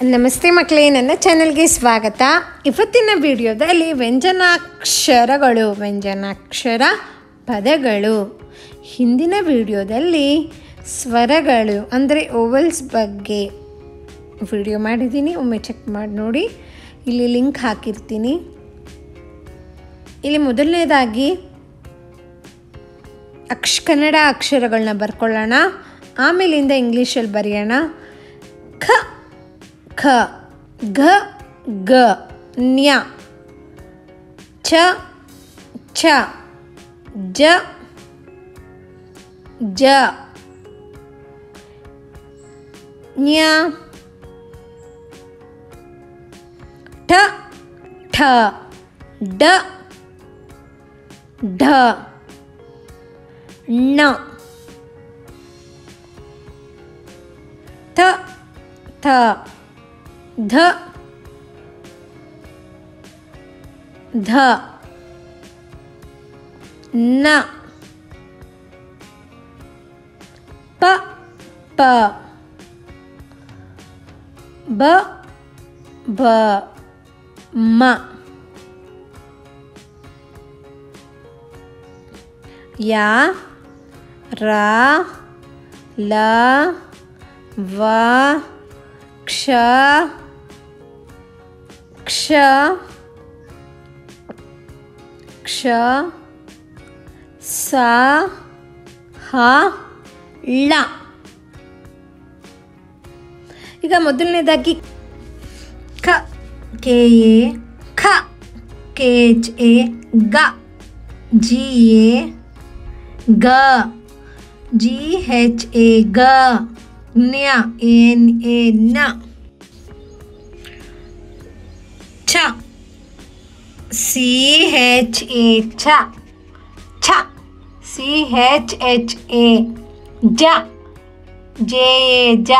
ನಮಸ್ತೆ ಮಕ್ಕಳೇ, ನನ್ನ ಚಾನಲ್ಗೆ ಸ್ವಾಗತ. ಇವತ್ತಿನ ವಿಡಿಯೋದಲ್ಲಿ ವ್ಯಂಜನಾಕ್ಷರ ಪದಗಳು. ಹಿಂದಿನ ವಿಡಿಯೋದಲ್ಲಿ ಸ್ವರಗಳು ಅಂದರೆ ಓವಲ್ಸ್ ಬಗ್ಗೆ ವಿಡಿಯೋ ಮಾಡಿದ್ದೀನಿ. ಒಮ್ಮೆ ಚೆಕ್ ಮಾಡಿ ನೋಡಿ, ಇಲ್ಲಿ ಲಿಂಕ್ ಹಾಕಿರ್ತೀನಿ. ಇಲ್ಲಿ ಮೊದಲನೇದಾಗಿ ಕನ್ನಡ ಅಕ್ಷರಗಳನ್ನ ಬರ್ಕೊಳ್ಳೋಣ, ಆಮೇಲಿಂದ ಇಂಗ್ಲೀಷಲ್ಲಿ ಬರೆಯೋಣ. ಖ ಖ, ಘ ಗ, ನ್ಯ, ಛ ಛ, ಜ ಜ, ನ್ಯ, ಠ ಠ, ಡ ಢ, ಣ, ಥ ಥ, ಧ ಧ, ನ, ಪ ಪ, ಬ ಬ, ಮ, ಯ, ರ, ಲ, ವ, ಕ್ಷ ಕ್ಷ ಕ್ಷ, ಸ, ಹ, ಳ. ಈಗ ಮೊದಲನೇದಾಗಿ ಕ, ಕೆ ಎ, ಖ, ಕೆ ಎಚ್ ಎ, ಗ, ಜಿ ಎ, ಗ, ಜಿ ಹೆಚ್ ಎ, ಗ, ನ್ಯ, ಎನ್ ಎ, ನ, ಛ, ಸಿ ಹೆಚ್ ಎ, ಛ ಛ, ಸಿ ಹೆಚ್ ಎಚ್ ಎ, ಜ, ಜೆ ಎ, ಜ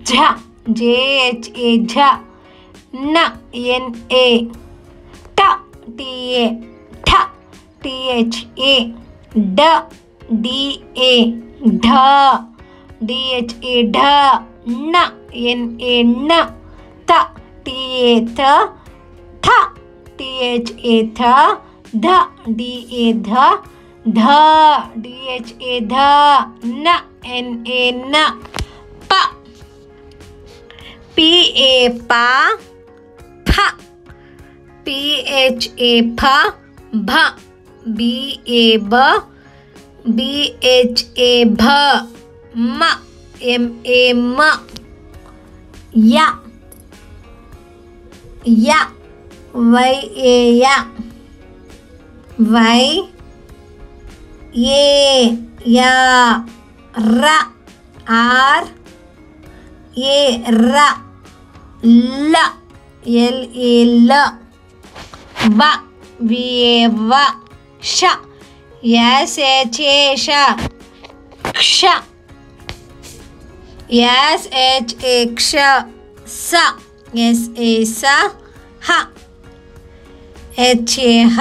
ಝ, ಜೆ ಎಚ್ ಎ, ಝ, ನ, ಎನ್ ಎ, ಟ, ಟಿ ಎ, ಠ, ಟಿ ಎಚ್ ಎ, ಡ, ಡಿ ಎ, ಢ, ಡಿ ಎಚ್ ಎ, ಢ, ಣ, ಎನ್ ಎ, ಣ, ತ, ಟಿ ಎ, ತ, ಥ, ಟಿ ಎಚ್ ಎ, ಥ, ಧ, ಡಿ ಎ, ಧ, ಧ, ಡಿ ಎಚ್ ಎ, ಧ, ನ, ಎನ್ ಎ, ನ, ಪ, ಪಿ ಎ, ಪ, ಫ, ಪಿ ಎಚ್ ಎ, ಫ, ಭ, ಬಿ ಎ, ಬ, ಬಿ ಎಚ್ ಎ, ಭ, ಮ, ಎಂ ಎ, ಮ, ಯ, ಯ, ವೈ ಎ, ಯ, ವೈ ಎ, ಯ, ರ, ಆರ್ ಎ, ರ, ಲ, ಎಲ್ ಎ, ಲ, ವ, ವಿ ಎ, ವ, ಶ, ಎಸ್ ಎಚ್ ಎ, ಶ, ಕ್ಷ, ಎಸ್ ಎಚ್ ಎ, ಕ್ಷ, ಸ, ಎಸ್ ಎ, ಸ, ಹ, ಎಚ್ ಎ, ಹ,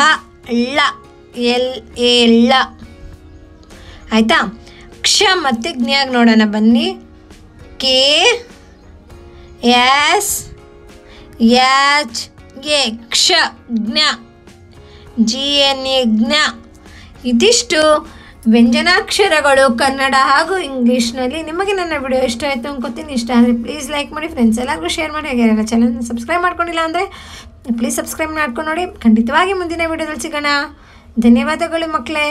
ಳ, ಎಲ್ ಎ, ಳ. ಆಯಿತಾ? ಕ್ಷ ಮತ್ತು ಜ್ಞಾಗ ನೋಡೋಣ ಬನ್ನಿ. ಕೆ ಎಸ್ ಎಚ್ ಎ, ಕ್ಷ, ಜ್ಞ, ಜಿ ಎನ್ ಎ, ಜ್ಞ. ಇದಿಷ್ಟು ವ್ಯಂಜನಾಕ್ಷರಗಳು ಕನ್ನಡ ಹಾಗೂ ಇಂಗ್ಲೀಷ್ನಲ್ಲಿ. ನಿಮಗೆ ನನ್ನ ವಿಡಿಯೋ ಇಷ್ಟ ಆಯಿತು ಅನ್ಕೋತೀನಿ. ಇಷ್ಟ ಅಂದರೆ ಪ್ಲೀಸ್ ಲೈಕ್ ಮಾಡಿ, ಫ್ರೆಂಡ್ಸ್ ಎಲ್ಲರಿಗೂ ಶೇರ್ ಮಾಡಿ. ಹಾಗೆ ನನ್ನ ಚಾನಲ್ನ ಸಬ್ಸ್ಕ್ರೈಬ್ ಮಾಡ್ಕೊಂಡಿಲ್ಲ ಅಂದರೆ ಪ್ಲೀಸ್ ಸಬ್ಸ್ಕ್ರೈಬ್ ಮಾಡ್ಕೊಂಡು ನೋಡಿ. ಖಂಡಿತವಾಗಿ ಮುಂದಿನ ವಿಡಿಯೋದಲ್ಲಿ ಸಿಗೋಣ. ಧನ್ಯವಾದಗಳು ಮಕ್ಕಳೇ.